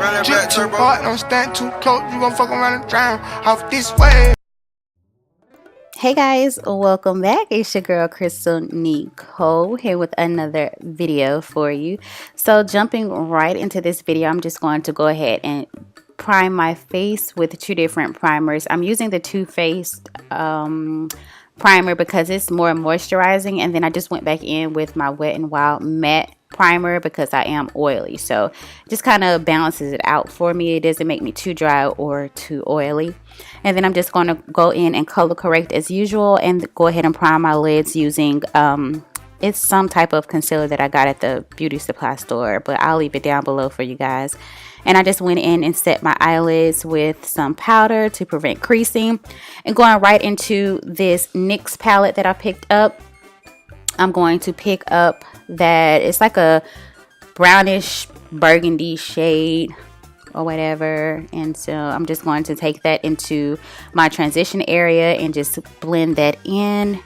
Jip too hard, don't stand too close. You gon' fuck around and drown off this way. Hey guys, welcome back. It's your girl Krystal Nykole here with another video for you. So jumping right into this video, I'm just going to go ahead and prime my face with two different primers. I'm using the Too Faced primer because it's more moisturizing, and then I just went back in with my Wet n Wild matte primer because I am oily, so it just kind of balances it out for me. It doesn't make me too dry or too oily. And then I'm just going to go in and color correct as usual and go ahead and prime my lids using it's some type of concealer that I got at the beauty supply store, but I'll leave it down below for you guys. And I just went in and set my eyelids with some powder to prevent creasing, and going right into this NYX palette that I picked up. I'm going to pick up that, it's like a brownish burgundy shade or whatever, and so I'm just going to take that into my transition area and just blend that in.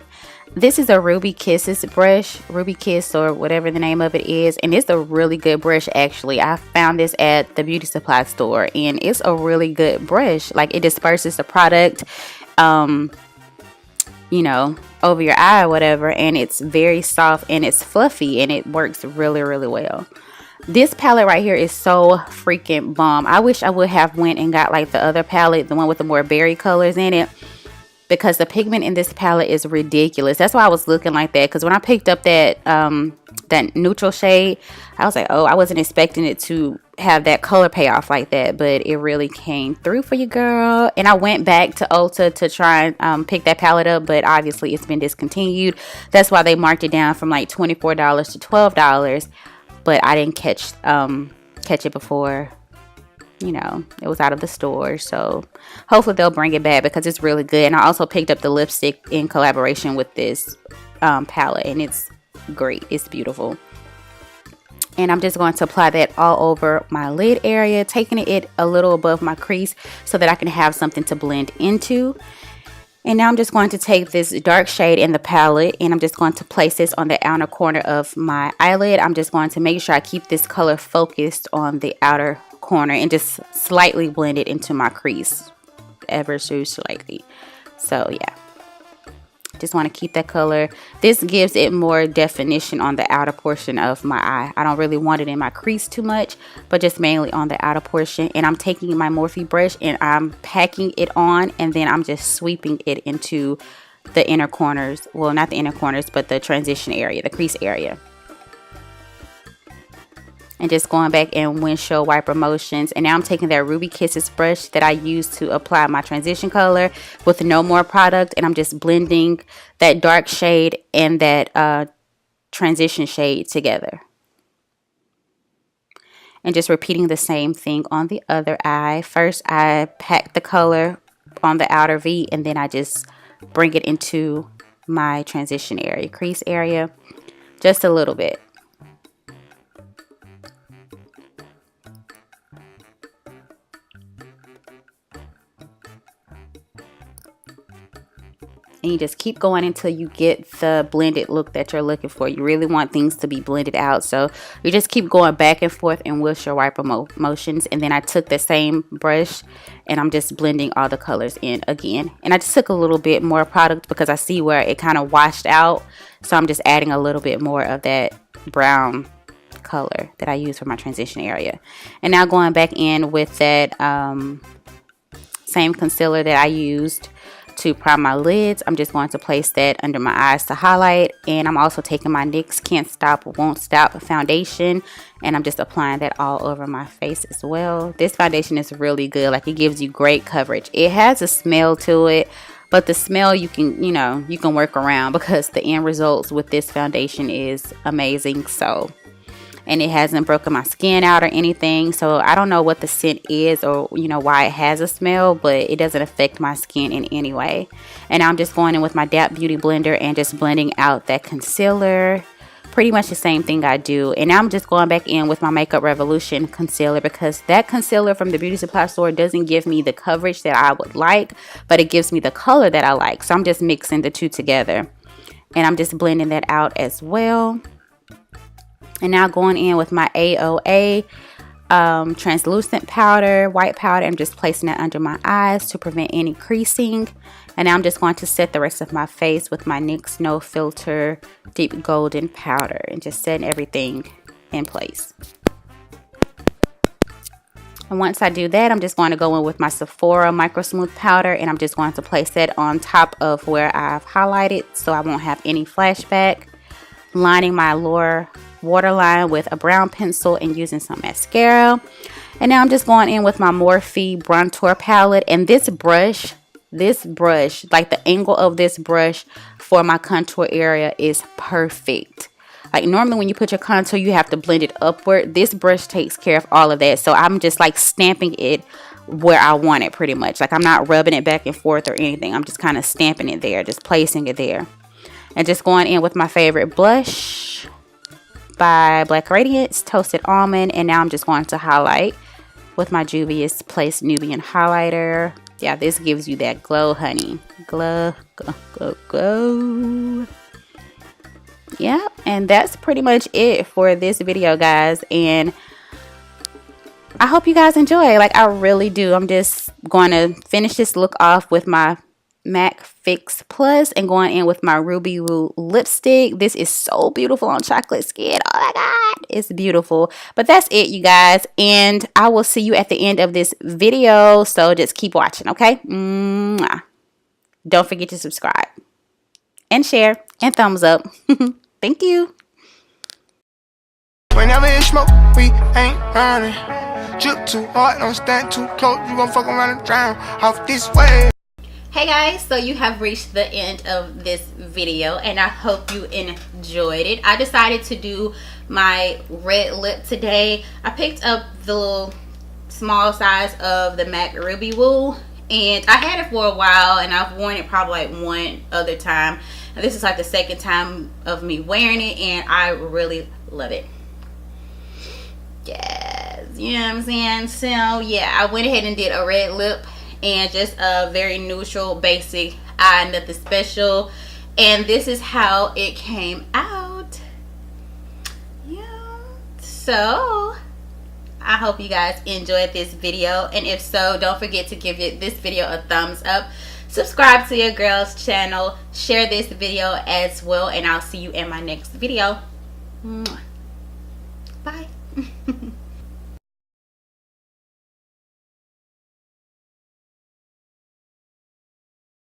This is a Ruby Kisses brush, Ruby Kiss or whatever the name of it is, and it's a really good brush actually. I found this at the beauty supply store, and it's a really good brush. Like, it disperses the product you know, over your eye or whatever, and it's very soft and it's fluffy and it works really well. This palette right here is so freaking bomb. I wish I would have went and got like the other palette, the one with the more berry colors in it, because the pigment in this palette is ridiculous. That's why I was looking like that, because when I picked up that that neutral shade, I was like, oh, I wasn't expecting it to have that color payoff like that, but it really came through for you, girl. And I went back to Ulta to try and pick that palette up, but obviously it's been discontinued. That's why they marked it down from like $24 to $12, but I didn't catch it before, you know, it was out of the store. So hopefully they'll bring it back because it's really good. And I also picked up the lipstick in collaboration with this palette, and it's great. It's beautiful. And I'm just going to apply that all over my lid area, taking it a little above my crease so that I can have something to blend into. And now I'm just going to take this dark shade in the palette, and I'm just going to place this on the outer corner of my eyelid. I'm just going to make sure I keep this color focused on the outer corner and just slightly blend it into my crease, ever so slightly. So yeah, just want to keep that color. This gives it more definition on the outer portion of my eye. I don't really want it in my crease too much, but just mainly on the outer portion. And I'm taking my Morphe brush and I'm packing it on, and then I'm just sweeping it into the inner corners. Well, not the inner corners, but the transition area, the crease area. And just going back in windshield wiper motions. And now I'm taking that Ruby Kisses brush that I used to apply my transition color with no more product, and I'm just blending that dark shade and that transition shade together. And just repeating the same thing on the other eye. First, I pack the color on the outer V, and then I just bring it into my transition area, crease area, just a little bit. And you just keep going until you get the blended look that you're looking for. You really want things to be blended out, so you just keep going back and forth in windshield wiper motions. And then I took the same brush and I'm just blending all the colors in again. And I just took a little bit more product because I see where it kind of washed out, so I'm just adding a little bit more of that brown color that I use for my transition area. And now going back in with that same concealer that I used to prime my lids, I'm just going to place that under my eyes to highlight. And I'm also taking my NYX Can't Stop Won't Stop foundation, and I'm just applying that all over my face as well. This foundation is really good. Like, it gives you great coverage. It has a smell to it, but the smell you can, you know, you can work around because the end results with this foundation is amazing. So, and it hasn't broken my skin out or anything, so I don't know what the scent is or, you know, why it has a smell, but it doesn't affect my skin in any way. And I'm just going in with my Dap Beauty blender and just blending out that concealer. Pretty much the same thing I do. And now I'm just going back in with my Makeup Revolution concealer, because that concealer from the beauty supply store doesn't give me the coverage that I would like, but it gives me the color that I like. So I'm just mixing the two together, and I'm just blending that out as well. And now going in with my AOA translucent powder, white powder. I'm just placing that under my eyes to prevent any creasing. And now I'm just going to set the rest of my face with my NYX NoFilter Deep Golden Powder and just setting everything in place. And once I do that, I'm just going to go in with my Sephora Micro Smooth Powder, and I'm just going to place that on top of where I've highlighted so I won't have any flashback. Lining my lower waterline with a brown pencil and using some mascara. And now I'm just going in with my Morphe Brontour palette, and this brush, like the angle of this brush for my contour area is perfect. Like normally when you put your contour, you have to blend it upward. This brush takes care of all of that. So I'm just like stamping it where I want it pretty much. Like I'm not rubbing it back and forth or anything. I'm just kind of stamping it there, just placing it there. And just going in with my favorite blush by Black Radiance, Toasted Almond. And now I'm just going to highlight with my Juvia's Place Nubian highlighter. Yeah, this gives you that glow, honey. Glow, go, go, go. Yeah, and that's pretty much it for this video, guys. And I hope you guys enjoy. Like, I really do. I'm just going to finish this look off with my MAC Fix Plus and going in with my Ruby Woo lipstick. This is so beautiful on chocolate skin. Oh my god, it's beautiful. But that's it, you guys, and I will see you at the end of this video, so just keep watching, okay? Mwah. Don't forget to subscribe and share and thumbs up. Thank you. Whenever it's smoke, we ain't running. Drip too hard, don't stand too close. You gon' fuck around and drown off this way. Hey guys, so you have reached the end of this video and I hope you enjoyed it. I decided to do my red lip today. I picked up the little small size of the MAC Ruby Woo, and I had it for a while and I've worn it probably like one other time. And this is like the second time of me wearing it and I really love it. Yes, you know what I'm saying? So yeah, I went ahead and did a red lip and just a very neutral, basic eye, nothing special. And this is how it came out. Yeah. So I hope you guys enjoyed this video, and if so, don't forget to give this video a thumbs up. Subscribe to your girl's channel, share this video as well, and I'll see you in my next video.